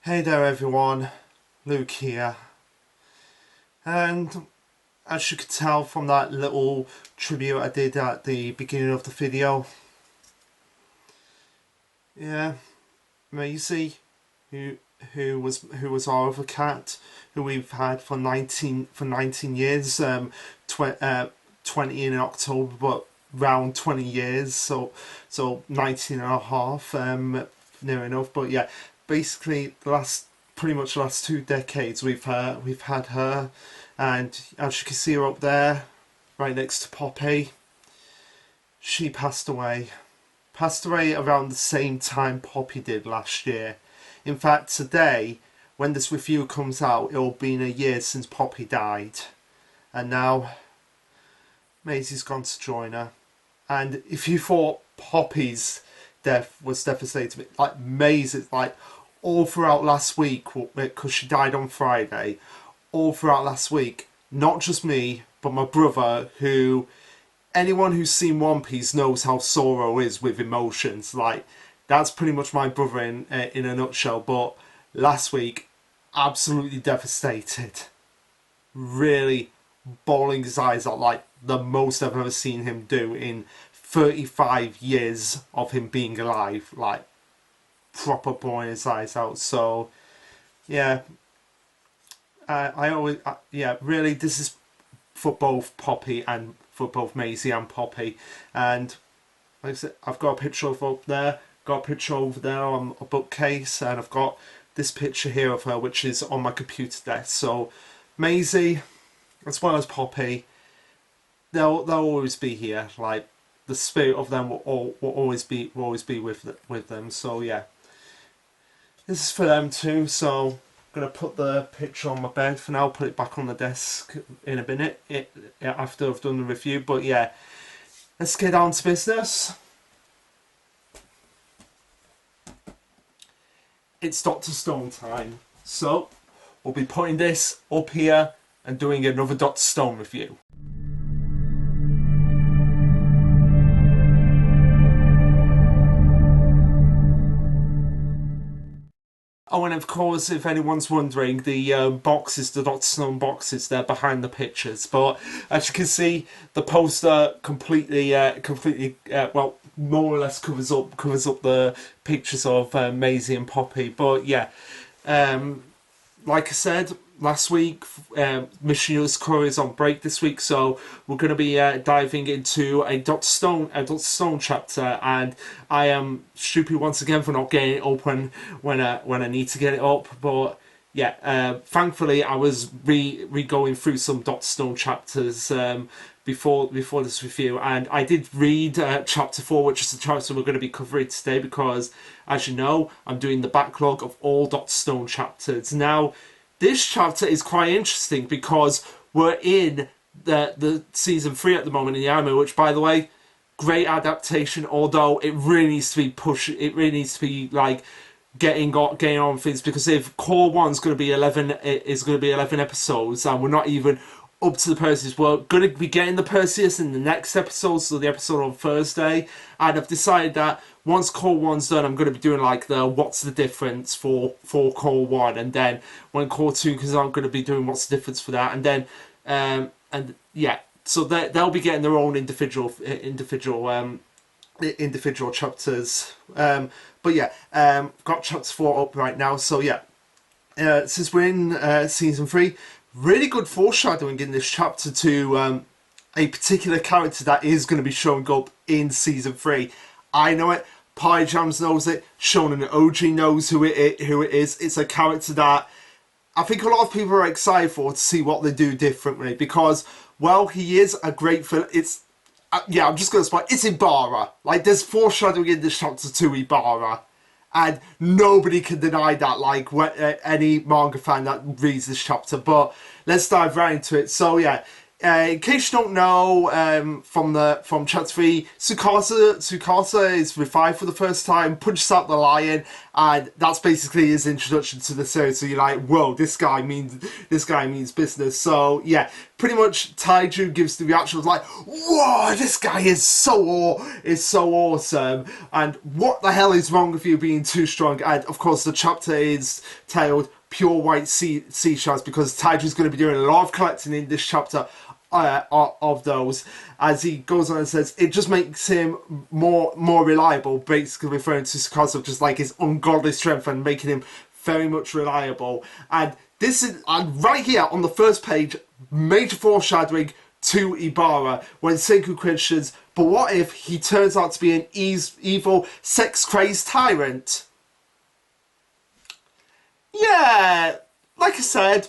Hey there everyone, Luke here, and as you could tell from that little tribute I did at the beginning of the video, yeah, Maisie, who was our other cat, who we've had for 19 years, 20 in October, but around 20 years, so 19 and a half, near enough. But yeah, basically pretty much the last 2 decades we've had her, and as you can see her up there, right next to Poppy, she passed away around the same time Poppy did last year. In fact, today, when this review comes out, it'll be a year since Poppy died. And now, Maisie's gone to join her. And if you thought Poppy's death was devastating, like Maisie's, like all throughout last week, because she died on Friday, all throughout last week, not just me, but my brother, who... Anyone who's seen One Piece knows how Zoro is with emotions. Like, that's pretty much my brother in a nutshell. But last week, absolutely devastated. Really bawling his eyes out, like the most I've ever seen him do in 35 years of him being alive. Like, proper bawling his eyes out. So, yeah. Yeah, really, this is for both Poppy and for both Maisie and Poppy. And like I said, I've got a picture of her up there, got a picture over there on a bookcase, and I've got this picture here of her, which is on my computer desk. So Maisie, as well as Poppy, they'll always be here. Like, the spirit of them will always be with them. So yeah, this is for them too. So I'm going to put the picture on my bed for now, put it back on the desk in a minute after I've done the review. But yeah, let's get down to business. It's Dr. Stone time. So we'll be putting this up here and doing another Dr. Stone review. Oh, and of course, if anyone's wondering, the boxes, the Dr. Stone boxes, they're behind the pictures. But as you can see, the poster completely, well, more or less covers up the pictures of Maisie and Poppy. But yeah, like I said last week, Mischievous Curry is on break this week, so we're going to be diving into a Dr. Stone chapter, and I am stupid once again for not getting it up when I need to get it up. But yeah, thankfully I was re-going through some Dr. Stone chapters before this review, and I did read chapter 4, which is the chapter we're going to be covering today, because as you know, I'm doing the backlog of all Dr. Stone chapters. Now, this chapter is quite interesting because we're in the season 3 at the moment in the anime, which, by the way, great adaptation, although it really needs to be pushed. It really needs to be like getting on things, because if Core 1's going to be 11 episodes, and we're not even up to the Perseus, we're going to be getting the Perseus in the next episode, so the episode on Thursday. And I've decided that once Core 1's done, I'm going to be doing like the what's the difference for Core 1, and then when Core 2 comes on, I'm going to be doing what's the difference for that, and then and yeah, so they'll be getting their own individual chapters. But yeah, got chapter 4 up right now. So yeah, since we're in season 3, really good foreshadowing in this chapter to a particular character that is going to be showing up in season 3. I know it, Pie Jams knows it, Shonen OG knows who it is. It's a character that I think a lot of people are excited for, to see what they do differently, because, well, he is a great film. It's yeah, I'm just going to spoil. It's Ibarra. Like, there's foreshadowing in this chapter to Ibarra, and nobody can deny that, like, any manga fan that reads this chapter. But let's dive right into it. So yeah, in case you don't know, from chapter 3, Tsukasa is revived for the first time, punches out the lion, and that's basically his introduction to the series. So you're like, whoa, this guy means business. So yeah, pretty much Taiju gives the reaction of like, whoa, this guy is so awesome, and what the hell is wrong with you being too strong? And of course, the chapter is titled Pure White Seashells, because Taiju's going to be doing a lot of collecting in this chapter of those. As he goes on and says, it just makes him more reliable, basically referring to Tsukasa of just like his ungodly strength and making him very much reliable. And this is right here on the first page, major foreshadowing to Ibara when Senku questions, but what if he turns out to be an evil, sex-crazed tyrant? Yeah, like I said,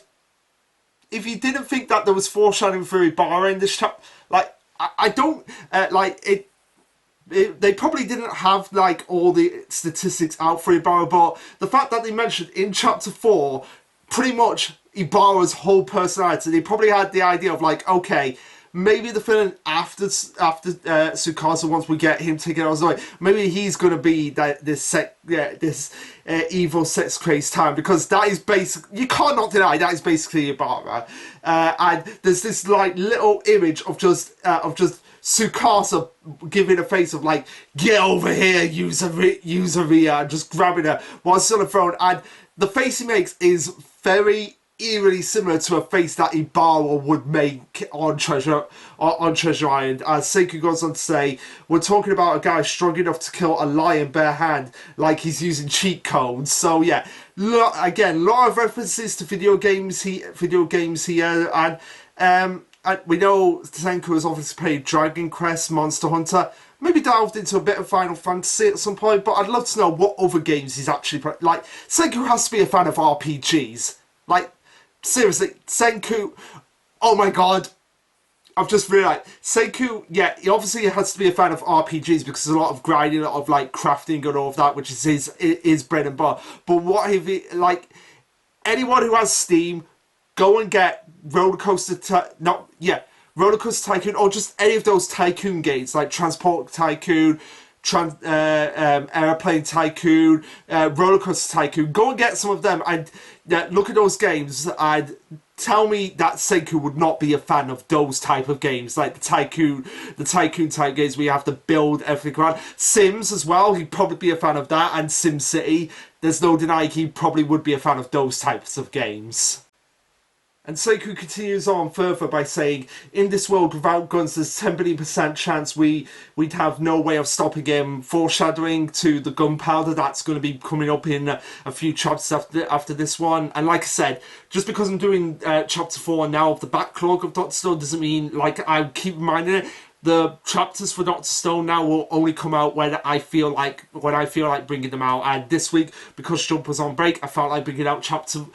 if you didn't think that there was foreshadowing for Ibarra in this chapter, like, I don't, like, they probably didn't have, like, all the statistics out for Ibarra, but the fact that they mentioned in chapter 4, pretty much Ibarra's whole personality, they probably had the idea of, like, okay, maybe the film after Tsukasa, once we get him taken out of the way, maybe he's gonna be this evil sex crazed time, because that is basically, you can't not deny that is basically Ibarra. And there's this like little image of just Tsukasa giving a face of like, get over here, Yuzuriya, and just grabbing her while she's on the throne, and the face he makes is very eerily similar to a face that Ibarra would make on Treasure Island. As Senku goes on to say, we're talking about a guy strong enough to kill a lion bare hand, like he's using cheat codes. So yeah, again, a lot of references to video games here, and we know Senku has obviously played Dragon Quest, Monster Hunter, maybe delved into a bit of Final Fantasy at some point, but I'd love to know what other games he's actually played. Like, Senku has to be a fan of RPGs. Like, seriously, Senku, oh my god, I've just realised, Senku, yeah, he obviously has to be a fan of RPGs because there's a lot of grinding, a lot of like crafting and all of that, which is his bread and butter. But what if he, like, anyone who has Steam, go and get Roller Coaster Tycoon, or just any of those tycoon games, like Transport Tycoon, Airplane Tycoon, Roller Coaster Tycoon. Go and get some of them and look at those games and tell me that Senku would not be a fan of those type of games, like the tycoon type games where you have to build everything around. Sims as well, he'd probably be a fan of that, and SimCity. There's no denying he probably would be a fan of those types of games. And Senku continues on further by saying, in this world without guns, there's 10 billion% chance we'd have no way of stopping him. Foreshadowing to the gunpowder that's going to be coming up in a few chapters after this one. And like I said, just because I'm doing chapter 4 now of the backlog of Dr. Stone doesn't mean, like, I keep reminding it, the chapters for Dr. Stone now will only come out when I feel like bringing them out. And this week, because Jump was on break, I felt like bringing out chapter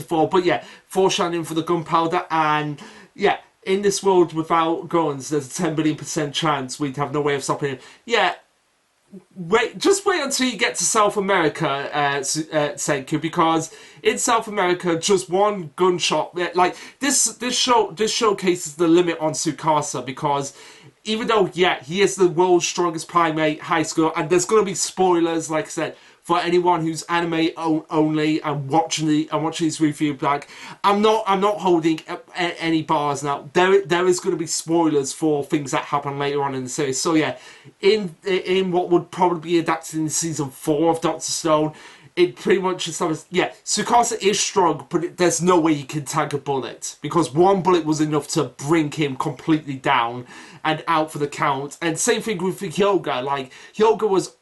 4. But yeah, foreshadowing for the gunpowder, and yeah, in this world without guns, there's a 10 billion% chance we'd have no way of stopping him. Yeah, just wait until you get to South America, Senku, because in South America, just one gunshot, like this showcases the limit on Tsukasa, because even though, yeah, he is the world's strongest primate high school, and there's going to be spoilers, like I said, for anyone who's anime only and watching this review back. I'm not holding any bars now. There is going to be spoilers for things that happen later on in the series. So yeah, in what would probably be adapted in season 4 of Dr. Stone, it pretty much establishes, yeah, Tsukasa is strong, but there's no way he can tag a bullet, because one bullet was enough to bring him completely down and out for the count. And same thing with Hyoga. Like, Hyoga was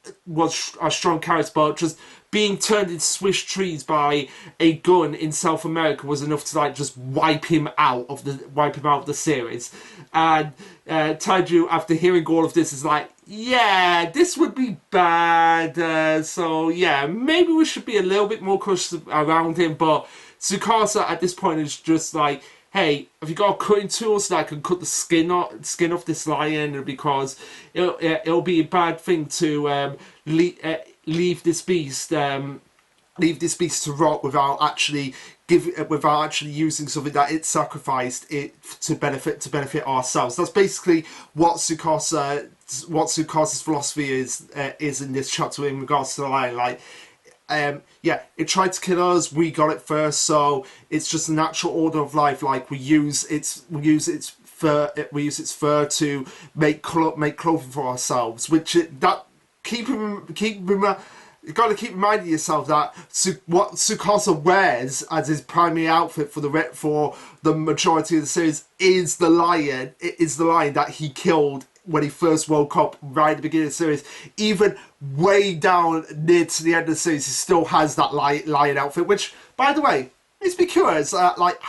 a strong character, but just being turned into Swiss trees by a gun in South America was enough to like just wipe him out of the series. And Taiju, after hearing all of this, is like, yeah, this would be bad. So yeah, maybe we should be a little bit more cautious around him. But Tsukasa at this point is just like, hey, have you got a cutting tool so that I can cut the skin off this lion? Because it'll be a bad thing to leave this beast to rot without actually without actually using something that it sacrificed it to benefit ourselves. That's basically what Tsukasa's philosophy is in this chapter in regards to the lion. Like, yeah, it tried to kill us. We got it first, so it's just a natural order of life. Like, we use its fur to make clothing for ourselves. Which you got to keep reminding yourself that what Tsukasa wears as his primary outfit for the majority of the series is the lion. It is the lion that he killed when he first woke up right at the beginning of the series. Even way down near to the end of the series, he still has that lion outfit. Which, by the way, let's be curious. Like,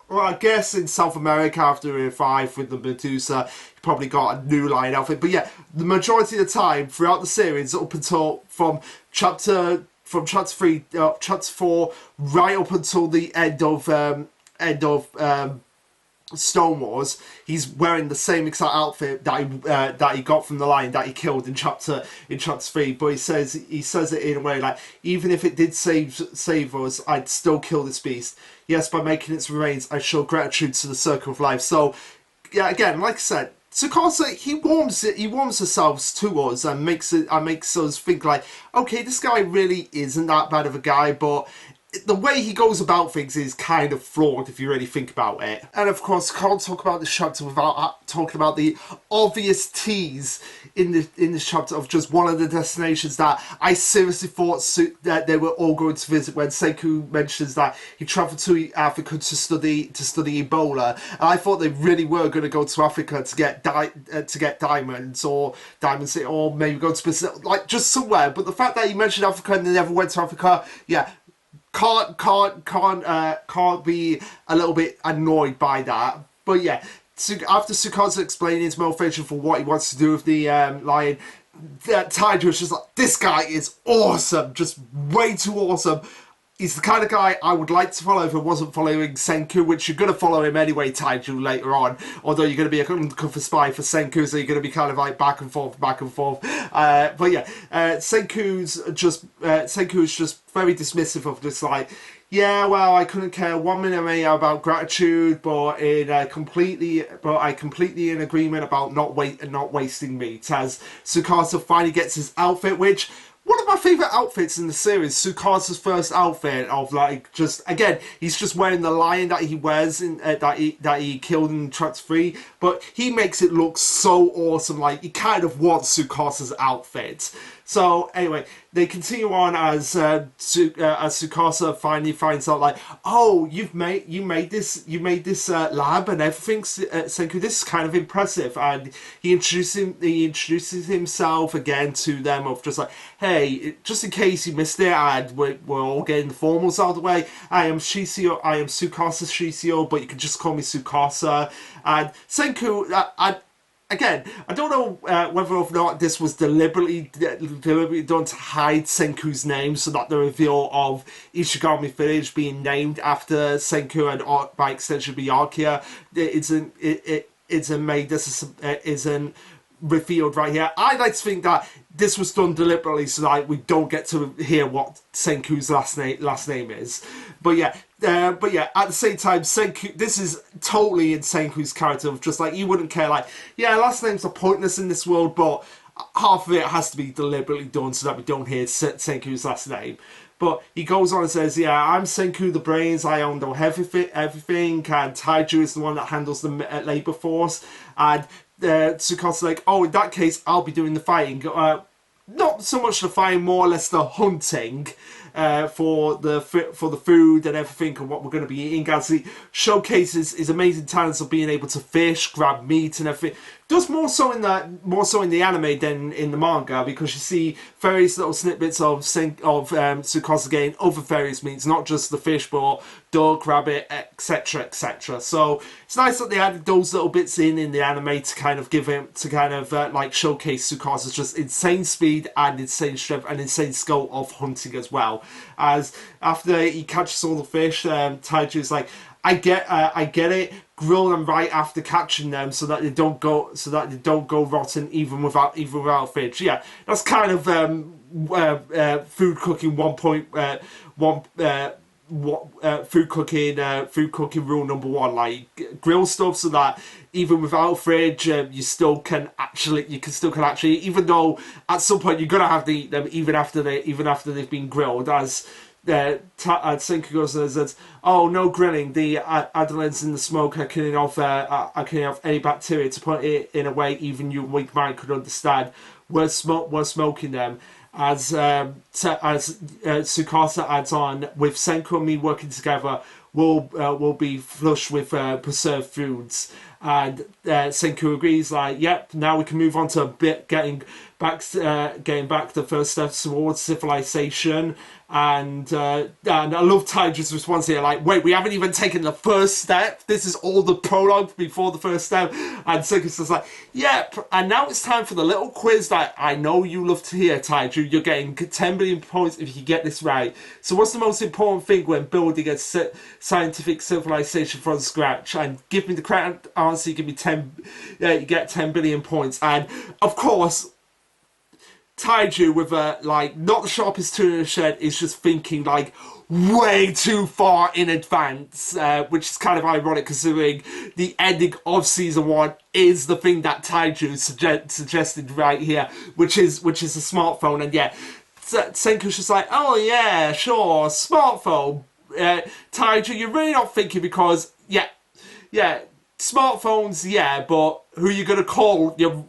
well, I guess in South America after Year 5 with the Medusa, he probably got a new lion outfit. But yeah, the majority of the time throughout the series, up until from chapter 3, chapter 4, right up until the end of Stone Wars, he's wearing the same exact outfit that he got from the lion that he killed in chapter 3. But he says it in a way like, even if it did save us, I'd still kill this beast. Yes, by making its remains, I show gratitude to the circle of life. So yeah, again, like I said, Tsukasa, he warms himself to us and makes us think like, okay, this guy really isn't that bad of a guy, but the way he goes about things is kind of flawed if you really think about it. And of course, can't talk about this chapter without talking about the obvious tease in this chapter of just one of the destinations that I seriously thought that they were all going to visit, when Senku mentions that he travelled to Africa to study Ebola. And I thought they really were going to go to Africa to get diamonds, or maybe go to Brazil, like just somewhere. But the fact that he mentioned Africa and they never went to Africa, yeah, can't be a little bit annoyed by that. But yeah, after Tsukasa explaining his motivation for what he wants to do with the lion, Taiju was just like, this guy is awesome, just way too awesome. He's the kind of guy I would like to follow if I wasn't following Senku, which you're going to follow him anyway, Taiju, later on. Although you're going to be a undercover spy for Senku, so you're going to be kind of like back and forth. But yeah, Senku's just very dismissive of this, like, yeah, well, I couldn't care 1 minute about gratitude, but I completely in agreement about not wasting meat. As Tsukasa finally gets his outfit, which, one of my favourite outfits in the series, Tsukasa's first outfit of, like, just, again, he's just wearing the lion that he wears in that he killed in chapter 3, but he makes it look so awesome. Like, you kind of want Tsukasa's outfit. So anyway, they continue on as Tsukasa finally finds out, like, oh, you made this lab and everything, Senku. This is kind of impressive. And he introduces himself again to them, of just like, hey, just in case you missed it, and we're all getting the formals out of the way. I am Tsukasa Shishio, but you can just call me Tsukasa. And Senku, again, I don't know whether or not this was deliberately done to hide Senku's name, so that the reveal of Ishigami Village being named after Senku and by extension Byakuya isn't revealed right here. I like to think that this was done deliberately so that we don't get to hear what Senku's last name is. But yeah, at the same time, Senku, this is totally in Senku's character of just like, you wouldn't care, like, yeah, last names are pointless in this world, but half of it has to be deliberately done so that we don't hear Senku's last name. But he goes on and says, yeah, I'm Senku the Brains, I own everything, and Taiju is the one that handles the labour force, and Tsukasa's like, oh, in that case, I'll be doing the fighting. Not so much the fighting, more or less the hunting for the food and everything, and what we're going to be eating. As he showcases his amazing talents of being able to fish, grab meat, and everything. Does more so in the anime than in the manga, because you see various little snippets of Tsukasa getting other various meats, not just the fish, but duck, rabbit, etc., etc. So it's nice that they added those little bits in the anime to kind of like showcase Tsukasa's just insane speed and insane strength and insane skill of hunting as well. As after he catches all the fish, Taiju's like, I get it. Grill them right after catching them, so that they don't go rotten even without fish. Yeah, that's kind of food cooking 1.1 food cooking rule number one, like grill stuff so that even without a fridge, you can still can actually, even though at some point you're gonna have to eat them even after they've been grilled, as Senku goes and says, "Oh, no grilling. The adolescents in the smoke are killing off any bacteria to put it in a way even your weak mind could understand. We're smoking them." As Tsukasa adds on, with Senku and me working together, we'll be flush with preserved foods. And Senku agrees, like, yep, now we can move on to a bit getting back the first steps towards civilization. And I love Taiju's response here, like, wait, we haven't even taken the first step. This is all the prologue before the first step. And Senku's just like, yep. And now it's time for the little quiz that I know you love to hear, Taiju. You're getting 10 billion points if you get this right. So what's the most important thing when building a scientific civilization from scratch? And give me the correct answer. You give me 10. You get 10 billion points. And of course, Taiju, with not the sharpest tool in the shed, is just thinking like way too far in advance, which is kind of ironic considering the ending of season 1 is the thing that Taiju suggested right here, which is a smartphone. And yeah, Senku's just like, oh yeah, sure, smartphone. Taiju, you're really not thinking, because yeah, smartphones, yeah, but who are you gonna call your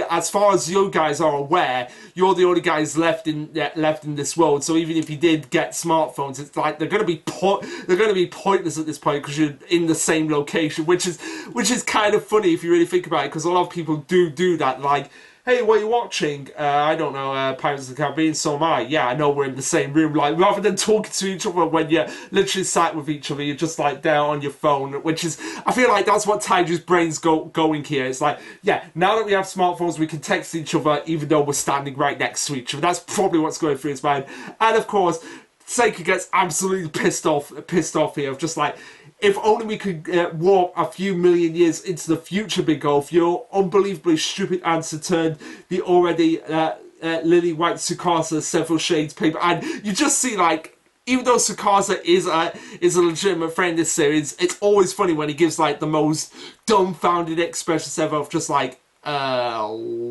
as far as you guys are aware, you're the only guys left in this world. So even if you did get smartphones, it's like they're gonna be pointless at this point because you're in the same location, which is kind of funny if you really think about it, because a lot of people do that. Like, hey, what are you watching? I don't know, Pirates of the Caribbean, so am I. Yeah, I know we're in the same room. Like, rather than talking to each other when you're literally sat with each other, you're just like there on your phone, which is, I feel like that's what Taiju's brain's going here. It's like, yeah, now that we have smartphones, we can text each other even though we're standing right next to each other. That's probably what's going through his mind. And of course, Seika gets absolutely pissed off here, of just like, if only we could warp a few million years into the future, Big Golf. Your unbelievably stupid answer turned the already lily white Tsukasa several shades paper. And you just see, like, even though Tsukasa is a legitimate friend in this series, it's always funny when he gives like the most dumbfounded expressions ever of just like, what?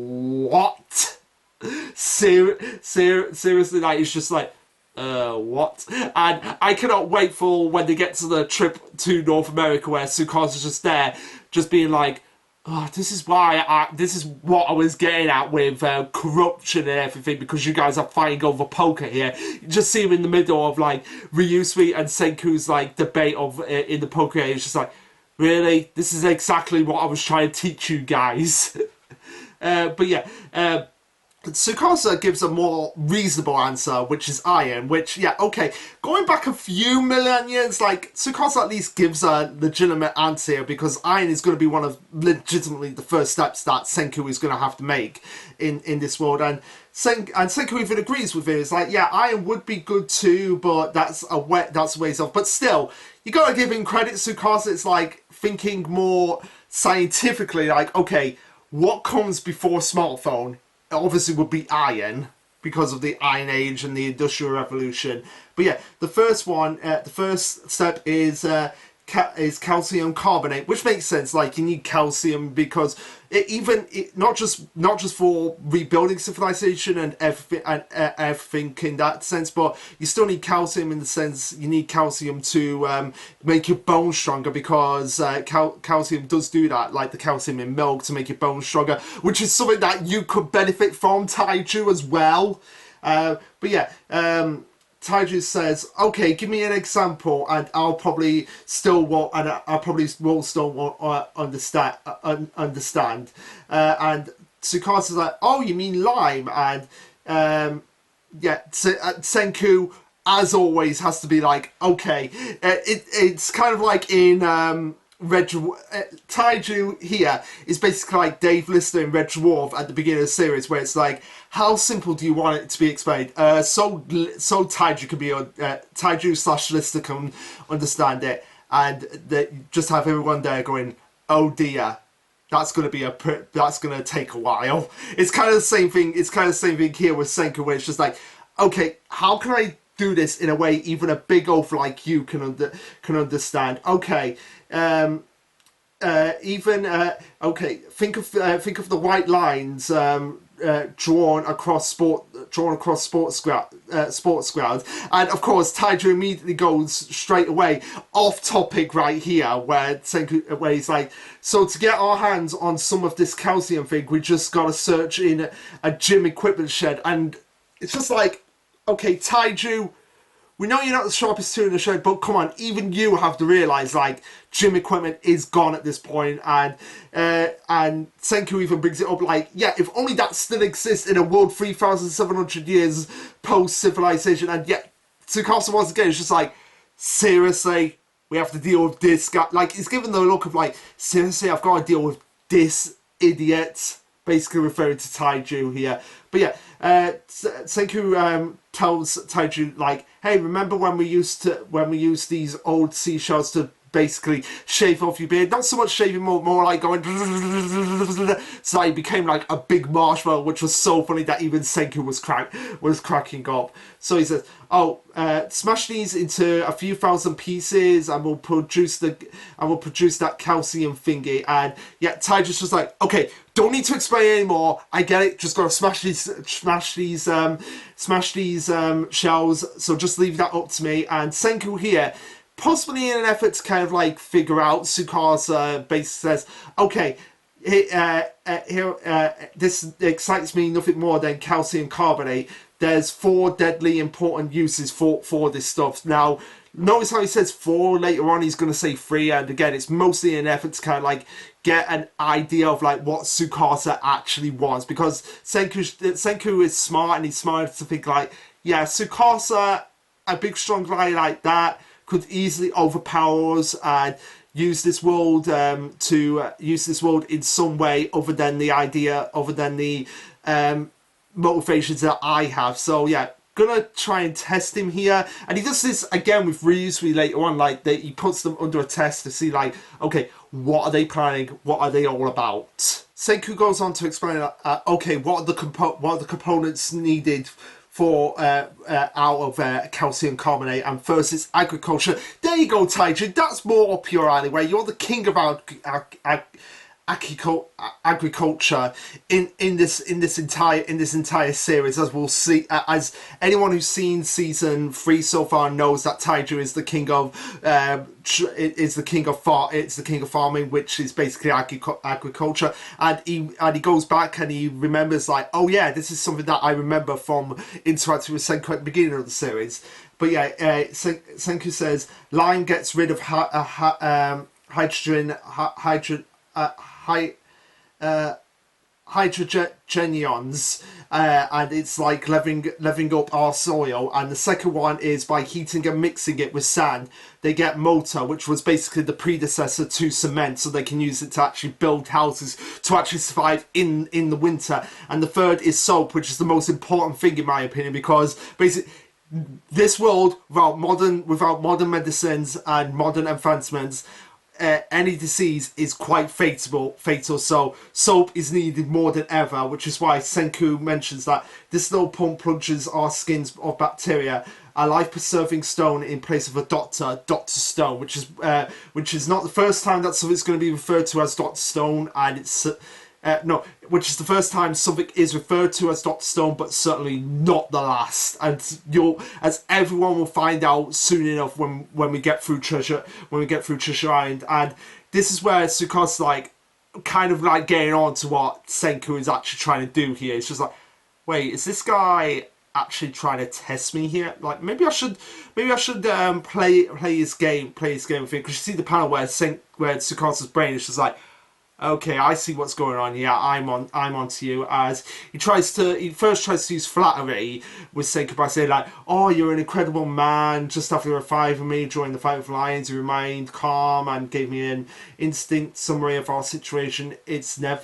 Seriously, like, it's just like, what? And I cannot wait for when they get to the trip to North America where Tsukasa's just there, just being like, oh, this is what I was getting at with corruption and everything, because you guys are fighting over poker here. You just see him in the middle of like Ryusui and Senku's like debate of in the poker game. It's just like, really? This is exactly what I was trying to teach you guys. But yeah, Tsukasa gives a more reasonable answer, which is iron, which, yeah, okay, going back a few million years, like, Tsukasa at least gives a legitimate answer here, because iron is going to be one of legitimately the first steps that Senku is going to have to make in this world, and Senku even agrees with it. It's like, yeah, iron would be good too, but that's a ways off. But still, you gotta give him credit, Tsukasa. It's like thinking more scientifically, like, okay, what comes before smartphone? Obviously would be iron, because of the Iron Age and the Industrial Revolution. But yeah, the first step is calcium carbonate, which makes sense. Like, you need calcium because not just for rebuilding civilization and everything in that sense, but you still need calcium in the sense you need calcium to make your bones stronger, because calcium does do that, like the calcium in milk, to make your bones stronger, which is something that you could benefit from, Taiju, as well. But yeah, Taiju says, okay, give me an example, and I'll probably still won't, and I probably will still won't understand. And Tsukasa's like, oh, you mean lime? And yeah, Senku, as always, has to be like, okay, it's kind of like in Taiju here is basically like Dave Lister in Red Dwarf at the beginning of the series, where it's like, how simple do you want it to be explained? So Taiju can be Taiju / Lister can understand it, and just have everyone there going, oh dear, that's gonna take a while. It's kind of the same thing. It's kind of the same thing here with Senku, where it's just like, okay, how can I do this in a way even a big oaf like you can understand. Okay. Okay. Think of the white lines drawn across sports grounds, and of course Taiju immediately goes straight away off topic right here, where he's like, so to get our hands on some of this calcium thing, we just gotta search in a gym equipment shed, and it's just like, okay, Taiju, we know you're not the sharpest tool in the shed, but come on, even you have to realise, like, gym equipment is gone at this point, and Senku even brings it up, like, yeah, if only that still exists in a world 3,700 years post-civilization, and yet, Tsukasa once again is just like, seriously, we have to deal with this guy, like, he's given the look of, like, seriously, I've got to deal with this idiot, basically referring to Taiju here, but yeah, Senku tells Taiju, like, hey, remember when we used these old seashells to basically shave off your beard? Not so much shaving, more like going so he became like a big marshmallow, which was so funny that even Senku was cracking up. So he says, oh, smash these into a few thousand pieces and we'll produce that calcium thingy. And yeah, Taiju's just like, okay, don't need to explain anymore, I get it, just gotta smash these shells, so just leave that up to me. And Senku here, possibly in an effort to kind of like figure out, Tsukasa basically says, okay, this excites me nothing more than calcium carbonate. There's 4 deadly important uses for this stuff. Now, notice how he says 4, later on he's going to say 3, and again, it's mostly an effort to kind of like get an idea of like what Tsukasa actually wants, because Senku is smart, and he's smart to think like, yeah, Tsukasa, a big strong guy like that, could easily overpower us and use this world in some way other than the motivations that I have. So yeah, gonna try and test him here, and he does this again with Ryusui later on, like he puts them under a test to see like, okay, what are they planning, what are they all about. Senku goes on to explain okay, what are the components needed for out of calcium carbonate, and first it's agriculture. There you go, Taiju, that's more up your alley, where you're the king of agriculture in this entire series, as we'll see, as anyone who's seen season 3 so far knows that Taiju is the king of farming, which is basically agriculture, and he goes back and he remembers like, oh yeah, this is something that I remember from interacting with Senku at the beginning of the series. But yeah, Senku says lime gets rid of hydrogenions, and it's like leveling up our soil. And the second one is by heating and mixing it with sand, they get mortar, which was basically the predecessor to cement, so they can use it to actually build houses to actually survive in the winter. And the third is soap, which is the most important thing in my opinion, because basically this world, without modern medicines and modern advancements, any disease is quite fatal, so soap is needed more than ever, which is why Senku mentions that this little pump plunges our skins of bacteria, a life-preserving stone in place of a Dr. Stone, which is not the first time that something's going to be referred to as Dr. Stone, and it's which is the first time something is referred to as Dr. Stone, but certainly not the last. And as everyone will find out soon enough when we get through Treasure Island. And this is where Tsukasa's like kind of like getting on to what Senku is actually trying to do here. It's just like, wait, is this guy actually trying to test me here? Like maybe I should play his game with him, because you see the panel where Tsukasa's brain is just like, okay, I see what's going on here. I'm onto you. As he first tries to use flattery with Senku by saying like, oh, you're an incredible man. Just after reviving me during the fight with lions, you remained calm and gave me an instinct summary of our situation. I've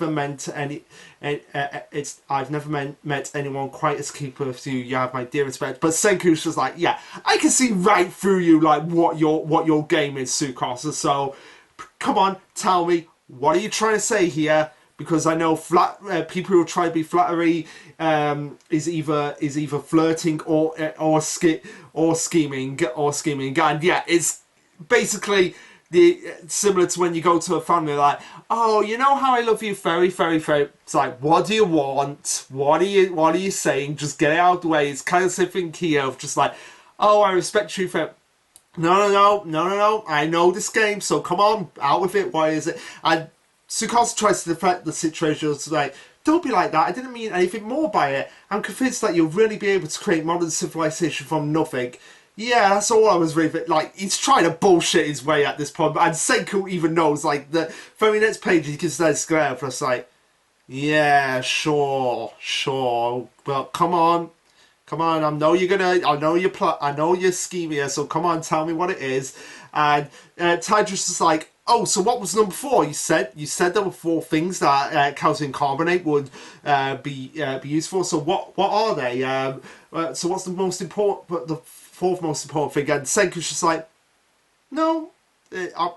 never met anyone quite as capable as you. You have my dear respect. But Senku's just like, yeah, I can see right through you, like what your game is, Tsukasa. So come on, tell me, what are you trying to say here? because I know people who try to be flattery is either flirting or scheming, and yeah, it's basically similar to when you go to a family like, oh, you know how I love you very, very, very. It's like, what do you want? What are you saying? Just get it out of the way. It's kind of something here of just like, oh, I respect you for. No. I know this game, so come on, out with it. Why is it? And Tsukasa tries to defend the situation. It's like, don't be like that. I didn't mean anything more by it. I'm convinced that you'll really be able to create modern civilization from nothing. Yeah, that's all I was really like. He's trying to bullshit his way at this point, and Senku even knows. Like the very next page, he can start square for us. Like, yeah, sure. Well, come on. I know you're gonna. I know you're scheming. So come on, tell me what it is. And Tidra's is like, oh, so what was number 4? You said there were 4 things that calcium carbonate would be useful. So what are they? So what's the most important? The 4th most important thing? And Senku's just like, no.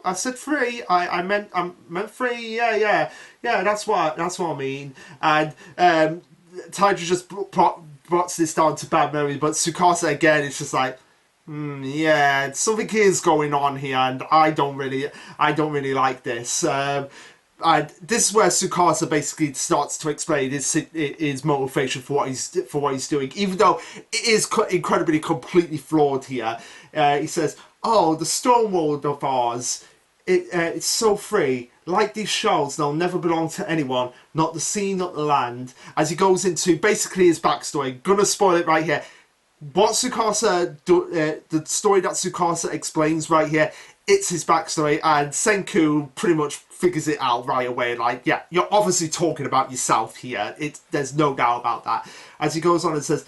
I said 3. I meant 3. Yeah. That's what I mean. And Tidra just brought this down to bad memory, but Tsukasa again is just like, yeah, something is going on here, and I don't really like this. And this is where Tsukasa basically starts to explain his motivation for what he's doing, even though it is incredibly completely flawed here. He says, "Oh, the stone world of ours, it's so free. Like these shells, they'll never belong to anyone, not the sea, not the land." As he goes into basically his backstory, gonna spoil it right here. What the story that Tsukasa explains right here, it's his backstory, and Senku pretty much figures it out right away. Like, yeah, you're obviously talking about yourself here. There's no doubt about that. As he goes on and says,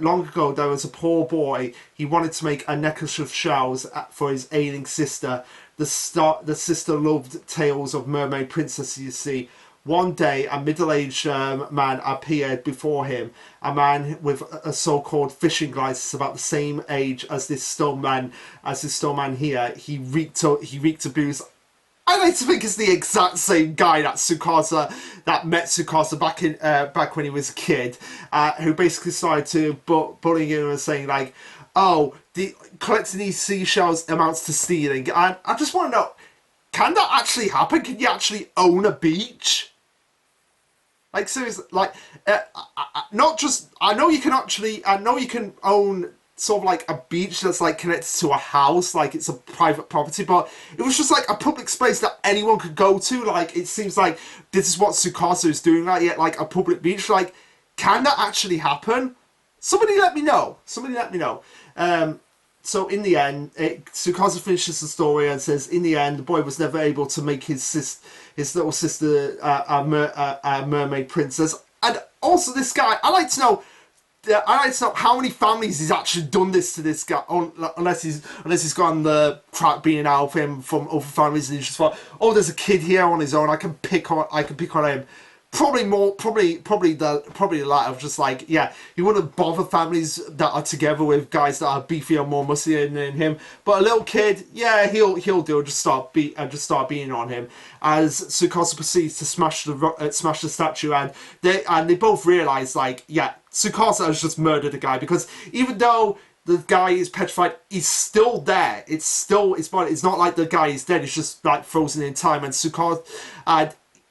long ago there was a poor boy. He wanted to make a necklace of shells for his ailing sister. The sister loved tales of mermaid princesses, you see. One day, a middle-aged man appeared before him, a man with a so-called fishing license about the same age as this stone man here. He reeked abuse. I like to think it's the exact same guy that met Tsukasa back when he was a kid, who basically started to bullying him and saying like, oh, collecting these seashells amounts to stealing. And I just want to know, can that actually happen? Can you actually own a beach? Like, seriously, like, not just, I know you can own sort of like a beach that's like connected to a house, like it's a private property, but it was just like a public space that anyone could go to. Like, it seems like this is what Tsukasa is doing, like a public beach. Like, can that actually happen? Somebody let me know. So in the end, Tsukasa finishes the story and says, in the end, the boy was never able to make his little sister a mermaid princess. And also this guy, I'd like to know how many families he's actually done this to this guy, unless he's gone the crap being out of him from other families, and he's just thought, oh, there's a kid here on his own, I can pick on him. Probably the latter of just like, yeah, he wouldn't bother families that are together with guys that are beefier, more musclier than him. But a little kid, yeah, he'll do. Just start beating on him. As Tsukasa proceeds to smash the statue, and they both realize like, yeah, Tsukasa has just murdered a guy, because even though the guy is petrified, he's still there. It's not like the guy is dead. It's just like frozen in time. And Tsukasa,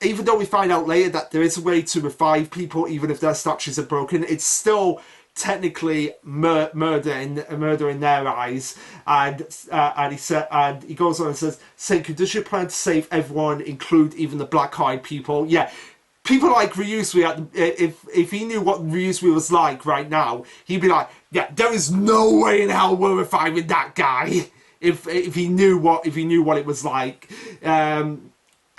even though we find out later that there is a way to revive people even if their statues are broken, it's still technically murder in their eyes. And he goes on and says, Senku, does your plan to save everyone include even the black-eyed people? Yeah. People like Ryusui, if he knew what Ryusui was like right now, he'd be like, yeah, there is no way in hell we're reviving that guy. If he knew what it was like.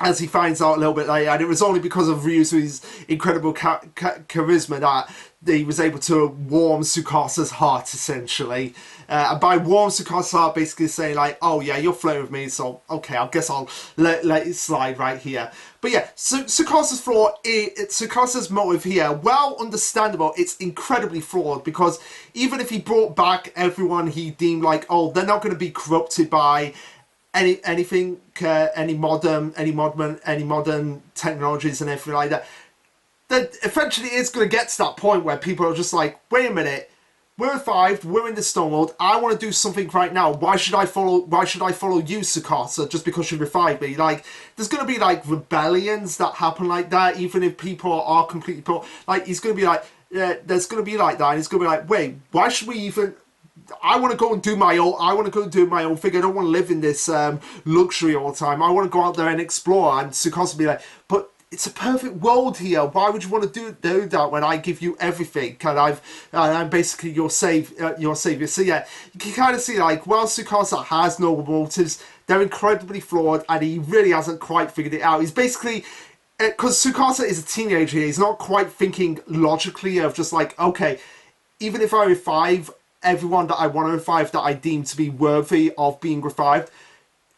As he finds out a little bit later, and it was only because of Ryusui's incredible charisma that he was able to warm Tsukasa's heart, essentially. And by warm Tsukasa's heart, basically saying like, oh yeah, you're flirting with me, so okay, I guess I'll let it slide right here. But yeah, so Tsukasa's motive here, well understandable, it's incredibly flawed, because even if he brought back everyone he deemed like, oh, they're not going to be corrupted by anything, any modern technologies and everything like that, then eventually it's going to get to that point where people are just like, wait a minute, we're revived, we're in the stone world, I want to do something right now. Why should I follow you, Sukasa, just because you revived me? Like, there's gonna be like rebellions that happen like that, even if people are completely pro. Like, he's gonna be like, there's gonna be like that, and he's gonna be like, wait, why should we even? I want to go and do my own. I want to go and do my own thing. I don't want to live in this luxury all the time. I want to go out there and explore. And Sukasa will be like, but it's a perfect world here. Why would you want to do that when I give you everything? And I'm basically your savior. So yeah, you can kind of see like, well, Sukasa has noble motives. They're incredibly flawed, and he really hasn't quite figured it out. He's basically, because Sukasa is a teenager, he's not quite thinking logically of just like, okay, even if I revive everyone that I want to revive that I deem to be worthy of being revived,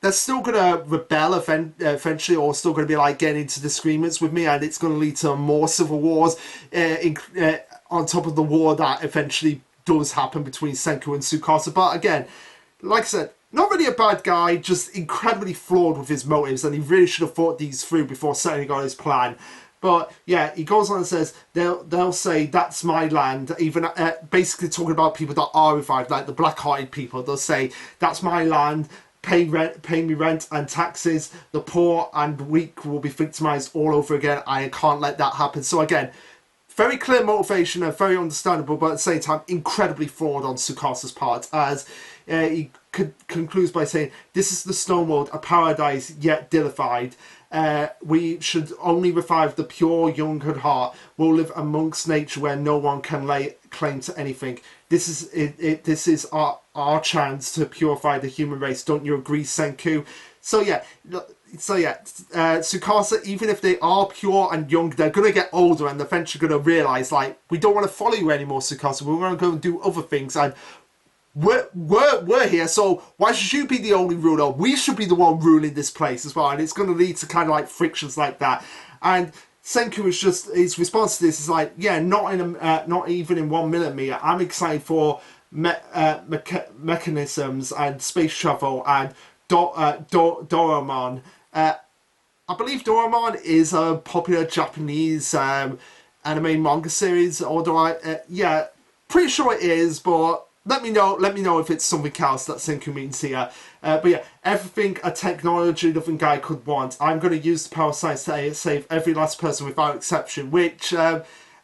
they're still going to rebel eventually, or still going to be like getting into disagreements with me, and it's going to lead to more civil wars on top of the war that eventually does happen between Senku and Tsukasa. But again, like I said, not really a bad guy, just incredibly flawed with his motives, and he really should have thought these through before setting on his plan. But yeah, he goes on and says they'll say that's my land, even basically talking about people that are revived, like the black-hearted people. They'll say that's my land. Pay me rent and taxes. The poor and weak will be victimized all over again. I can't let that happen. So again, very clear motivation and very understandable, but at the same time, incredibly flawed on Tsukasa's part, as he concludes by saying, "This is the stone world, a paradise yet deified. We should only revive the pure, young at heart. We'll live amongst nature where no one can lay claim to anything. This is it. This is our chance to purify the human race. Don't you agree, Senku?" So yeah, Tsukasa, even if they are pure and young, they're gonna get older and eventually gonna realize like, we don't want to follow you anymore, Tsukasa. We want to go and do other things, and we're here, so why should you be the only ruler? We should be the one ruling this place as well, and it's going to lead to kind of like frictions like that. And Senku is just, his response to this is like, yeah, not even in 1 millimeter. I'm excited for mechanisms and space travel and Doraemon. I believe Doraemon is a popular Japanese anime manga series, although yeah, pretty sure it is, but let me know if it's something else that Senku means here. But yeah, everything a technology-loving guy could want. I'm going to use the power of science to save every last person without exception. Which,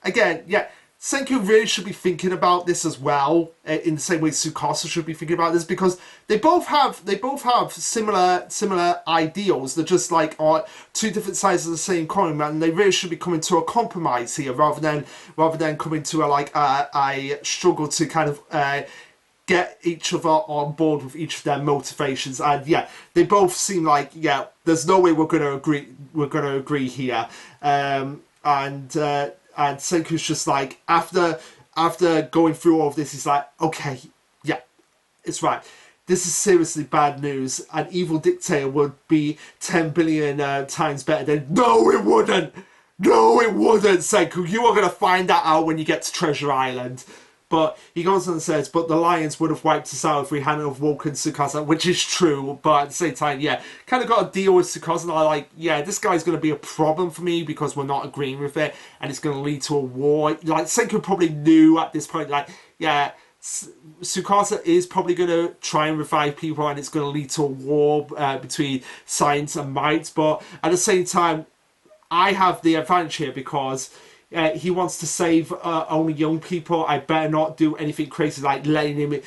again, yeah, Senku really should be thinking about this as well, in the same way Tsukasa should be thinking about this, because they both have similar ideals. They're just like two different sides of the same coin, and they really should be coming to a compromise here, rather than coming to a struggle to kind of get each other on board with each of their motivations. And yeah, they both seem like, yeah, there's no way we're going to agree here. And Senku's just like, after going through all of this, he's like, okay, yeah, it's right. This is seriously bad news. An evil dictator would be 10 billion times better than... No, it wouldn't! No, it wouldn't, Senku. You are going to find that out when you get to Treasure Island. But he goes on and says, but the lions would have wiped us out if we hadn't have woken Tsukasa, which is true, but at the same time, yeah, kind of got to deal with Tsukasa, and I'm like, yeah, this guy's going to be a problem for me because we're not agreeing with it, and it's going to lead to a war. Like, Senku probably knew at this point, like, yeah, Tsukasa is probably going to try and revive people, and it's going to lead to a war between science and might, but at the same time, I have the advantage here because... he wants to save only young people. I better not do anything crazy like letting him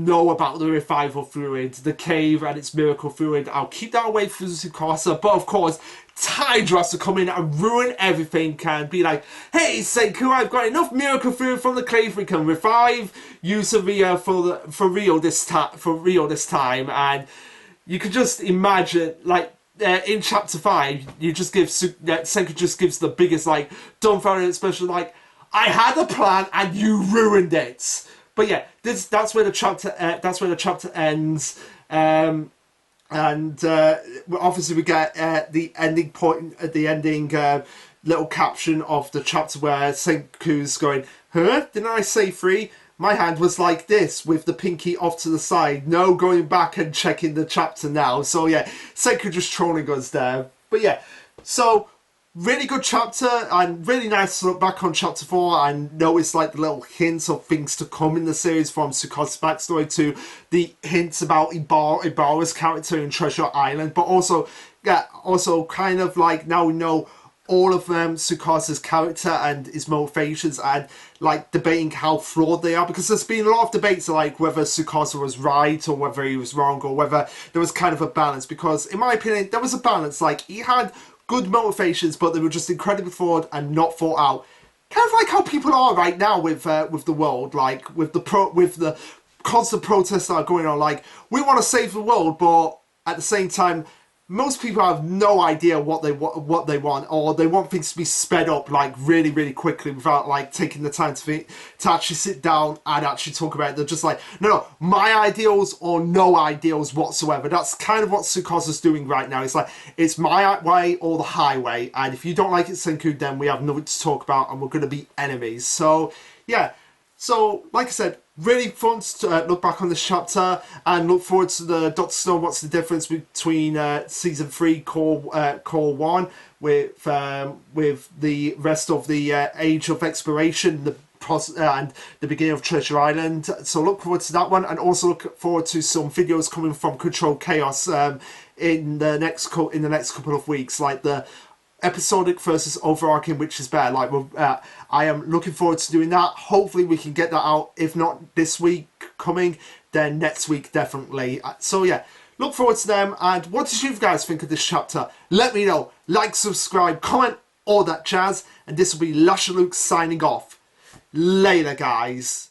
know about the revival fluid, the cave and its miracle fluid. I'll keep that away from Tsukasa, but of course, Tidra has to come in and ruin everything and be like, hey Senku, I've got enough miracle fluid from the cave, we can revive Yusaria for real this time. And you can just imagine, like, in chapter 5, you just give Senku just gives the biggest like dumbfounded expression, like, I had a plan and you ruined it. But yeah, that's where the chapter ends. And obviously we get the ending point, the ending little caption of the chapter where Senku's going, huh? Didn't I say 3? my hand was like this with the pinky off to the side. No going back and checking the chapter now. So yeah, Senku just trolling us there. But yeah, so really good chapter and really nice to look back on chapter 4 and notice like the little hints of things to come in the series, from Tsukasa's backstory to the hints about Ibara's character in Treasure Island, but also yeah, also kind of like now we know all of Tsukasa's character and his motivations, and like debating how flawed they are, because there's been a lot of debates like whether Tsukasa was right or whether he was wrong, or whether there was kind of a balance, because in my opinion there was a balance. Like he had good motivations, but they were just incredibly flawed and not thought out. Kind of like how people are right now with the world, like with the constant protests that are going on. Like we want to save the world, but at the same time, most people have no idea what they want, or they want things to be sped up like really quickly without like taking the time to actually sit down and actually talk about it. They're just like, no, my ideals or no ideals whatsoever. That's kind of what Tsukasa's doing right now. It's like, it's my way or the highway, and if you don't like it, Senku, then we have nothing to talk about and we're going to be enemies. So yeah, so like I said, really fun to look back on this chapter and look forward to the Dr. Stone. What's the difference between season 3 core 1 with the rest of the Age of Exploration, and the beginning of Treasure Island. So look forward to that one, and also look forward to some videos coming from Control Chaos in the next couple of weeks, like the episodic versus overarching, which is better. Like I am looking forward to doing that. Hopefully we can get that out, if not this week coming, then next week definitely. So yeah, look forward to them. And what did you guys think of this chapter? Let me know. Like, subscribe, comment, all that jazz. And this will be Lasherluke signing off. Later, guys.